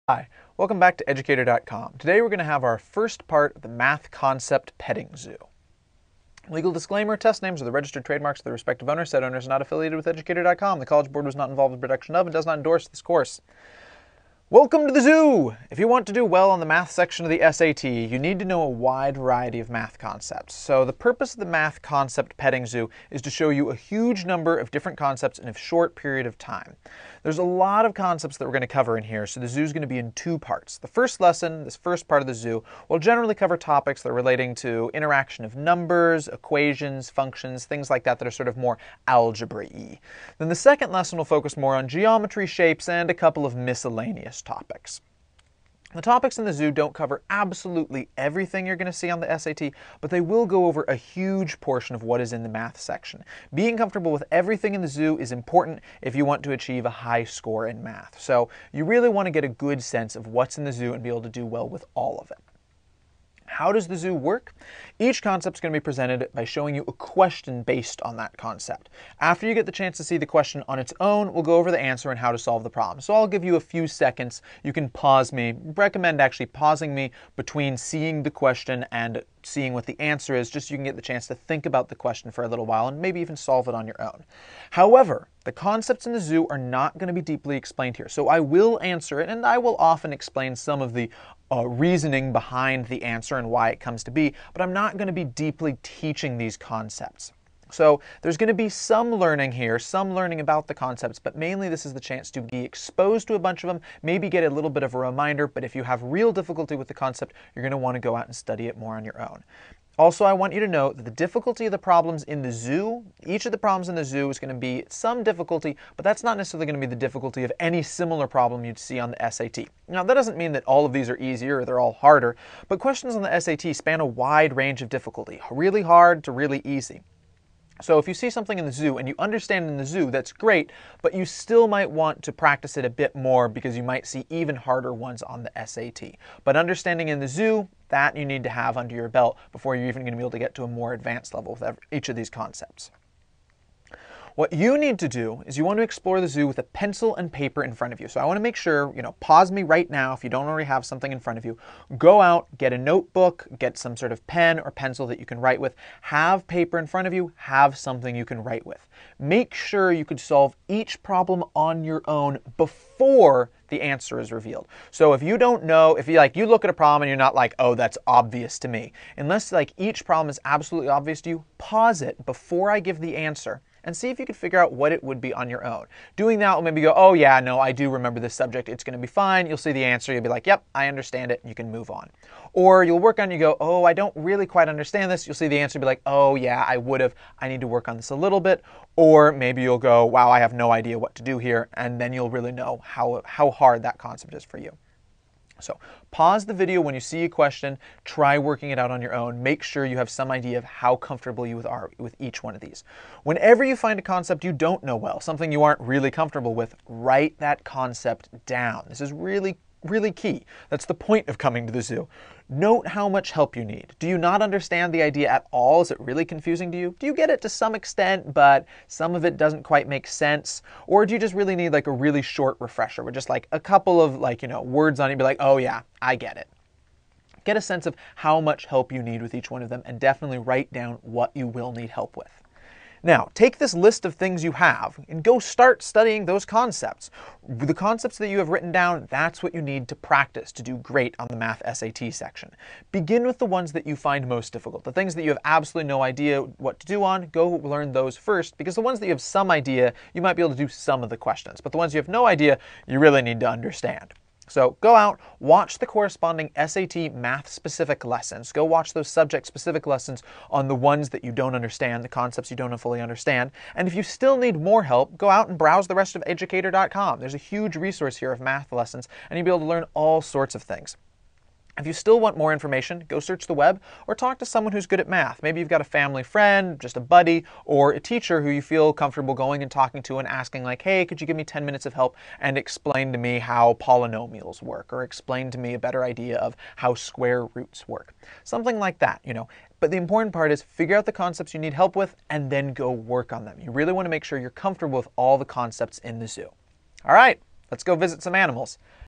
Hi, welcome back to Educator.com. Today we're going to have our first part of the math concept petting zoo. Legal disclaimer, test names are the registered trademarks of the respective owners. Said owners are not affiliated with Educator.com. The College Board was not involved in production of and does not endorse this course. Welcome to the zoo! If you want to do well on the math section of the SAT, you need to know a wide variety of math concepts. So the purpose of the math concept petting zoo is to show you a huge number of different concepts in a short period of time. There's a lot of concepts that we're going to cover in here, so the zoo is going to be in two parts. The first lesson, this first part of the zoo, will generally cover topics that are relating to interaction of numbers, equations, functions, things like that that are sort of more algebra-y. Then the second lesson will focus more on geometry, shapes, and a couple of miscellaneous topics. The topics in the zoo don't cover absolutely everything you're going to see on the SAT, but they will go over a huge portion of what is in the math section. Being comfortable with everything in the zoo is important if you want to achieve a high score in math. So you really want to get a good sense of what's in the zoo and be able to do well with all of it. How does the zoo work? Each concept is going to be presented by showing you a question based on that concept. After you get the chance to see the question on its own, we'll go over the answer and how to solve the problem. So I'll give you a few seconds. You can pause me. Recommend actually pausing me between seeing the question and seeing what the answer is, just so you can get the chance to think about the question for a little while and maybe even solve it on your own. However, the concepts in the zoo are not going to be deeply explained here. So I will answer it, and I will often explain some of the reasoning behind the answer and why it comes to be, but I'm not going to be deeply teaching these concepts. So there's going to be some learning here, some learning about the concepts, but mainly this is the chance to be exposed to a bunch of them, maybe get a little bit of a reminder, but if you have real difficulty with the concept, you're going to want to go out and study it more on your own. Also, I want you to note that the difficulty of the problems in the zoo, each of the problems in the zoo is going to be some difficulty, but that's not necessarily going to be the difficulty of any similar problem you'd see on the SAT. Now, that doesn't mean that all of these are easier or they're all harder, but questions on the SAT span a wide range of difficulty, really hard to really easy. So if you see something in the zoo and you understand in the zoo, that's great, but you still might want to practice it a bit more because you might see even harder ones on the SAT. But understanding in the zoo, that you need to have under your belt before you're even going to be able to get to a more advanced level with each of these concepts. What you need to do is you want to explore the zoo with a pencil and paper in front of you. So I want to make sure, pause me right now if you don't already have something in front of you. Go out, get a notebook, get some sort of pen or pencil that you can write with. Have paper in front of you, have something you can write with. Make sure you could solve each problem on your own before the answer is revealed. So if you don't know, if you look at a problem and you're not like, oh, that's obvious to me. Unless each problem is absolutely obvious to you, pause it before I give the answer and see if you can figure out what it would be on your own. Doing that will maybe go, oh yeah, no, I do remember this subject. It's going to be fine. You'll see the answer. You'll be like, yep, I understand it. And you can move on. Or you'll work on it, you go, oh, I don't really quite understand this. You'll see the answer, be like, oh yeah, I would have. I need to work on this a little bit. Or maybe you'll go, wow, I have no idea what to do here. And then you'll really know how hard that concept is for you. So pause the video when you see a question, try working it out on your own. Make sure you have some idea of how comfortable you are with each one of these. Whenever you find a concept you don't know well, something you aren't really comfortable with, write that concept down. This is really key. That's the point of coming to the zoo. Note how much help you need. Do you not understand the idea at all? Is it really confusing to you? Do you get it to some extent, but some of it doesn't quite make sense? Or do you just really need a really short refresher with just a couple of words on it, be like, oh yeah, I get it. Get a sense of how much help you need with each one of them and definitely write down what you will need help with. Now, take this list of things you have and go start studying those concepts. The concepts that you have written down, that's what you need to practice to do great on the Math SAT section. Begin with the ones that you find most difficult. The things that you have absolutely no idea what to do on, go learn those first, because the ones that you have some idea, you might be able to do some of the questions. But the ones you have no idea, you really need to understand. So go out, watch the corresponding SAT math-specific lessons. Go watch those subject-specific lessons on the ones that you don't understand, the concepts you don't fully understand. And if you still need more help, go out and browse the rest of Educator.com. There's a huge resource here of math lessons, and you'll be able to learn all sorts of things. If you still want more information, go search the web or talk to someone who's good at math. Maybe you've got a family friend, just a buddy, or a teacher who you feel comfortable going and talking to and asking like, hey, could you give me 10 minutes of help and explain to me how polynomials work, or explain to me a better idea of how square roots work. Something like that, But the important part is figure out the concepts you need help with and then go work on them. You really want to make sure you're comfortable with all the concepts in the zoo. All right, let's go visit some animals.